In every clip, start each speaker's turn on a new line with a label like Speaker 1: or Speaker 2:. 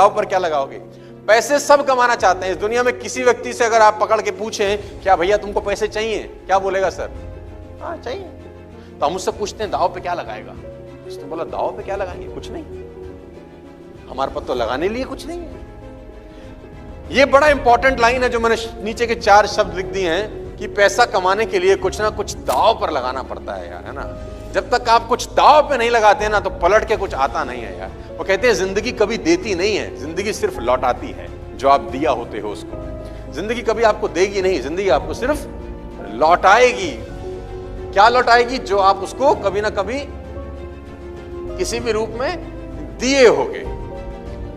Speaker 1: दाव पर क्या लगाओगे? पैसे सब कमाना चाहते हैं इस दुनिया में। किसी व्यक्ति से अगर आप पकड़ के पूछें क्या भैया तुमको पैसे चाहिए, क्या बोलेगा? सर हाँ चाहिए। तो हम उससे पूछते हैं दाव पे क्या लगाएगा? उसने बोला दाव पे क्या लगाएंगे, कुछ नहीं, हमारे पास तो लगाने लिए कुछ नहीं है। ये बड़ा इंपॉर्टेंट लाइन है जो मैंने नीचे के 4 शब्द लिख दिए हैं कि पैसा कमाने के लिए कुछ ना कुछ दाव पर लगाना पड़ता है यार, है ना। जब तक आप कुछ दाव पे नहीं लगाते ना तो पलट के कुछ आता नहीं है यार। वो कहते हैं जिंदगी कभी देती नहीं है, जिंदगी सिर्फ लौटाती है जो आप दिया होते हो उसको। जिंदगी कभी आपको देगी नहीं, जिंदगी आपको सिर्फ लौटाएगी। क्या लौटाएगी? जो आप उसको कभी ना कभी किसी भी रूप में दिए होगे।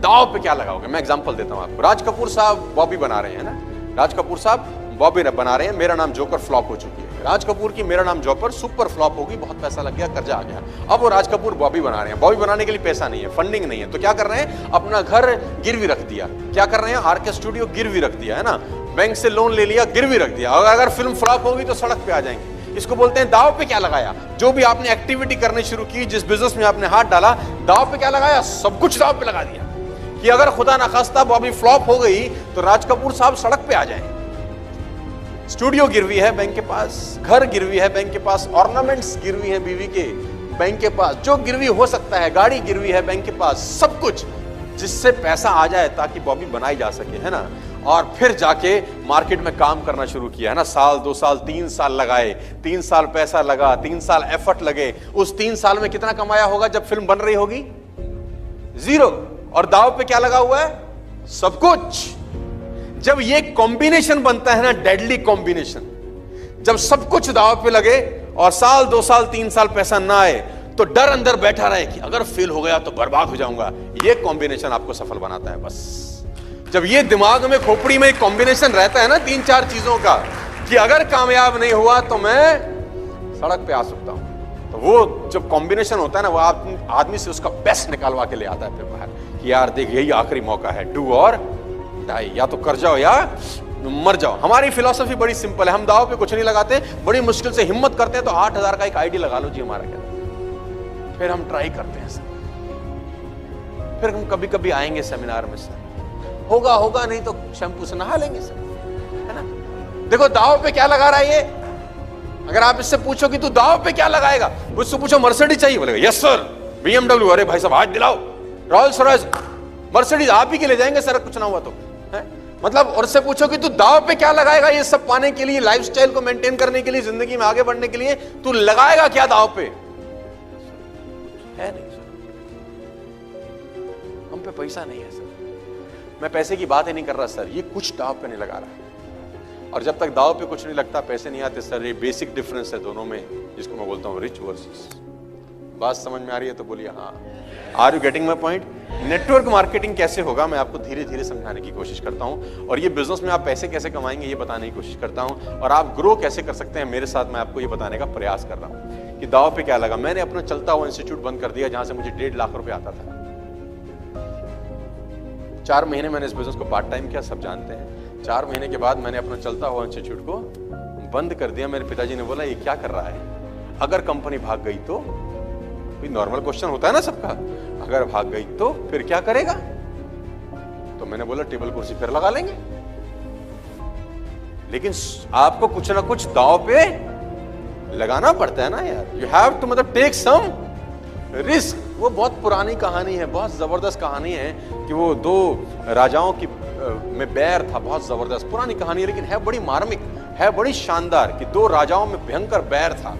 Speaker 1: दाव पे क्या लगाओगे? मैं एग्जांपल देता हूं आपको। राज कपूर साहब बॉबी बना रहे हैं ना, राज कपूर साहब बॉबी बना रहे हैं। मेरा नाम जोकर फ्लॉप हो चुकी है। राज कपूर की मेरा नाम जोकर सुपर फ्लॉप होगी, बहुत पैसा लग गया, कर्जा आ गया। अब वो राज कपूर बॉबी बना रहे हैं। बॉबी बनाने के लिए पैसा नहीं है, फंडिंग नहीं है, तो क्या कर रहे हैं? अपना घर गिरवी रख दिया। क्या कर रहे हैं? आरके स्टूडियो गिरवी रख दिया, है ना। बैंक से लोन ले लिया, गिरवी रख दिया। और अगर फिल्म फ्लॉप होगी तो सड़क पे आ जाएंगे। इसको बोलते हैं दाव पे क्या लगाया। जो भी आपने एक्टिविटी करनी शुरू की, जिस बिजनेस में आपने हाथ डाला, दाव पे क्या लगाया? सब कुछ दाव पे लगा दिया कि अगर खुदा ना खास्ता बॉबी फ्लॉप हो गई तो राज कपूर साहब सड़क पे आ जाएं। स्टूडियो गिरवी है बैंक के पास, घर गिरवी है बैंक के पास, ऑर्नामेंट्स गिरवी है बीवी के बैंक के पास, जो गिरवी हो सकता है, गाड़ी गिरवी है बैंक के पास, सब कुछ जिससे पैसा आ जाए ताकि बॉबी बनाई जा सके, है ना। और फिर जाके मार्केट में काम करना शुरू किया, है ना। साल 2 साल 3 साल लगाए, 3 साल पैसा लगा, 3 साल एफर्ट लगे। उस 3 साल में कितना कमाया होगा जब फिल्म बन रही होगी? 0। और दाव पे क्या लगा हुआ है? सब कुछ। जब ये कॉम्बिनेशन बनता है ना, डेडली कॉम्बिनेशन, जब सब कुछ दाव पे लगे और साल 2 साल 3 साल पैसा ना आए तो डर अंदर बैठा रहे कि अगर फेल हो गया तो बर्बाद हो जाऊंगा, ये कॉम्बिनेशन आपको सफल बनाता है। बस जब ये दिमाग में, खोपड़ी में कॉम्बिनेशन रहता है ना 3-4 चीजों का कि अगर कामयाब नहीं हुआ तो मैं सड़क पे आ सकता हूं, तो वो जब कॉम्बिनेशन होता है ना, वो आदमी से उसका बेस्ट निकालवा के ले आता है फिर बाहर कि यार देख यही आखिरी मौका है, डू और डाई, या तो कर जाओ या मर जाओ। हमारी फिलॉसफी बड़ी सिंपल है, हम दाव पे कुछ नहीं लगाते, बड़ी मुश्किल से हिम्मत करते हैं तो 8000 का एक आईडी लगा लो जी हमारा, क्या फिर हम ट्राई करते हैं सर। फिर हम कभी कभी आएंगे सेमिनार में, सर होगा नहीं तो शैम्पू से नहा लेंगे सर, है ना। देखो दाव पे क्या लगा रहा है ये। अगर आप इससे पूछो कि तू दाव पे क्या लगाएगा, मुझसे पूछो मर्सिडीज चाहिए, बोलेगा यस सर। BMW, अरे भाई साहब आज दिलाओ। रॉयल्स रॉयस, मर्सिडीज आप ही के ले जाएंगे सर, कुछ ना हुआ तो, है मतलब। और से पूछो कि तू दाव पे क्या लगाएगा ये सब पाने के लिए, लाइफस्टाइल को मेंटेन करने के लिए, जिंदगी में आगे बढ़ने के लिए, तू लगाएगा क्या दाव पे? है नहीं सर, हम पे पैसा नहीं है सर। मैं पैसे की बात ही नहीं कर रहा सर, ये कुछ दाव पे नहीं लगा रहा। और जब तक दाव पे कुछ नहीं लगता, पैसे नहीं आते सर। ये बेसिक डिफरेंस है दोनों में, जिसको मैं बोलता हूं रिच वर्सेस। बात समझ में आ रही है तो बोलिए हाँ। Are you getting my point? Network marketing कैसे होगा मैं आपको धीरे धीरे समझाने की कोशिश करता हूं, और ये बिजनेस में आप पैसे कैसे कमाएंगे ये बताने की कोशिश करता हूं, और आप ग्रो कैसे कर सकते हैं मेरे साथ, मैं आपको ये बताने का प्रयास कर रहा हूं कि दाव पे क्या लगा। मैंने अपना चलता हुआ इंस्टीट्यूट बंद कर दिया जहां से मुझे 1.5 लाख रुपए आता था। 4 महीने मैंने इस बिजनेस को पार्ट टाइम किया, सब जानते हैं। 4 महीने के बाद मैंने अपना चलता हुआ इंस्टीट्यूट को बंद कर दिया। मेरे पिताजी ने बोला ये क्या कर रहा है, अगर कंपनी भाग गई तो? नॉर्मल क्वेश्चन होता है ना सबका, अगर भाग गई तो फिर क्या करेगा? तो मैंने बोला टेबल कुर्सी फिर लगा लेंगे। लेकिन आपको कुछ ना कुछ दाव पे लगाना पड़ता है ना यार। यू हैव टू मतलब टेक सम रिस्क। वो बहुत पुरानी कहानी है, बहुत जबरदस्त कहानी है कि वो 2 राजाओं की में बैर था, बहुत जबरदस्त पुरानी कहानी है, लेकिन है बड़ी मार्मिक, है बड़ी शानदार कि 2 राजाओं में भयंकर बैर था।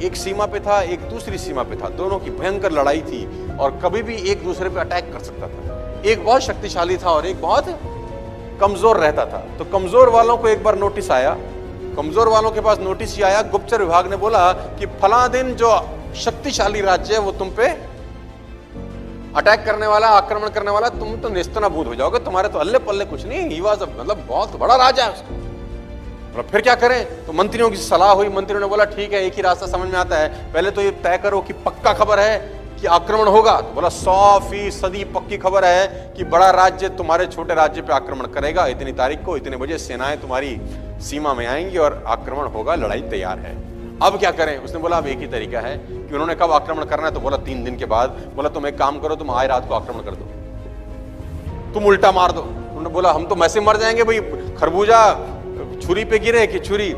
Speaker 1: एक सीमा पे था, एक दूसरी सीमा पे था, दोनों की भयंकर लड़ाई थी और कभी भी एक दूसरे पे अटैक कर सकता था। एक बहुत शक्तिशाली था और एक बहुत कमजोर रहता था। तो कमजोर वालों को एक बार नोटिस आया, कमजोर वालों के पास नोटिस ही आया, गुप्तचर विभाग ने बोला कि फला दिन जो शक्तिशाली राज्य है वो तुम पे अटैक करने वाला, आक्रमण करने वाला, तुम तो नेस्तनाबूद हो जाओगे, तुम्हारे तो अल्ले पल्ले कुछ नहीं। ही वाज मतलब बहुत बड़ा राजा है उसका। और फिर क्या करें? तो मंत्रियों की सलाह हुई, मंत्रियों ने बोला ठीक है एक ही रास्ता समझ में आता है, पहले तो ये तय करो कि पक्का खबर है कि आक्रमण होगा। तो बोला 100% पक्की खबर है कि बड़ा राज्य तुम्हारे छोटे राज्य पे आक्रमण करेगा, इतनी तारीख को इतने बजे सेनाएं तुम्हारी सीमा में आएंगी और आक्रमण होगा, लड़ाई तैयार है। अब क्या करें? उसने बोला अब एक ही तरीका है कि उन्होंने कब आक्रमण करना है, तो बोला 3 दिन के बाद। बोला तुम एक काम करो, तुम आज रात को आक्रमण कर दो। तुम उल्टा मार दो। उन्होंने बोला हम तो वैसे मर जाएंगे भाई, खरबूजा छुरी पे गिरे कि छुरी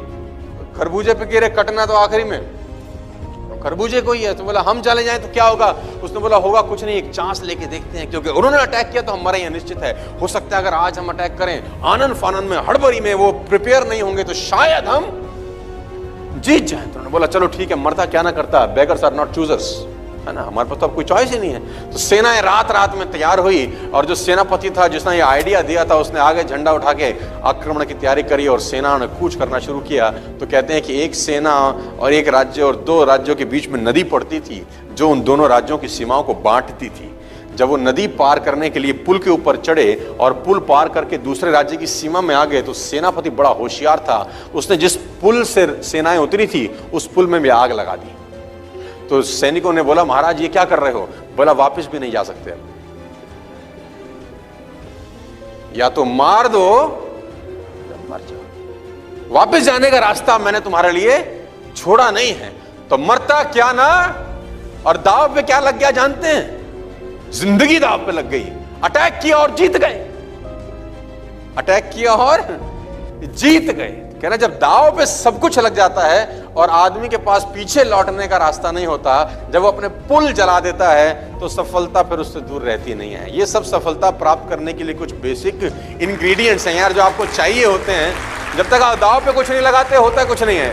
Speaker 1: खरबूजे पे गिरे, कटना तो आखिरी में खरबूजे को ही है। तो बोला हम चले जाएं तो क्या होगा? उसने बोला होगा कुछ नहीं, एक चांस लेके देखते हैं, क्योंकि उन्होंने अटैक किया तो हम मरे हैं निश्चित है। हो सकता है अगर आज हम अटैक करें आनंद फानन में, हड़बड़ी में, वो प्रिपेयर नहीं होंगे तो शायद हम जीत जाएं। तो उन्होंने बोला चलो ठीक है, मरता क्या ना करता, बेगर्स आर नॉट चूजर्स, है ना, हमारे पास तो अब कोई चॉइस ही नहीं है। तो सेनाएं रात रात में तैयार हुई और जो सेनापति था जिसने ये आइडिया दिया था उसने आगे झंडा उठा के आक्रमण की तैयारी करी और सेना ने कूच करना शुरू किया। तो कहते हैं कि एक सेना और एक राज्य और दो राज्यों के बीच में नदी पड़ती थी जो उन दोनों राज्यों की सीमाओं को बांटती थी। जब वो नदी पार करने के लिए पुल के ऊपर चढ़े और पुल पार करके दूसरे राज्य की सीमा में आ गए तो सेनापति बड़ा होशियार था, उसने जिस पुल से सेनाएं उतरी थी उस पुल में भी आग लगा दी। तो सैनिकों ने बोला महाराज ये क्या कर रहे हो? बोला वापस भी नहीं जा सकते, या तो मार दो या मर जाओ, वापस जाने का रास्ता मैंने तुम्हारे लिए छोड़ा नहीं है। तो मरता क्या ना, और दाव पे क्या लग गया जानते हैं? जिंदगी दाव पे लग गई। अटैक किया और जीत गए, अटैक किया और जीत गए। कहना जब दाव पे सब कुछ लग जाता है और आदमी के पास पीछे लौटने का रास्ता नहीं होता, जब वो अपने पुल जला देता है तो सफलता फिर उससे दूर रहती नहीं है। ये सब सफलता प्राप्त करने के लिए कुछ बेसिक इंग्रेडिएंट्स हैं यार, जो आपको चाहिए होते हैं। जब तक आप दाव पे कुछ नहीं लगाते होता कुछ नहीं है।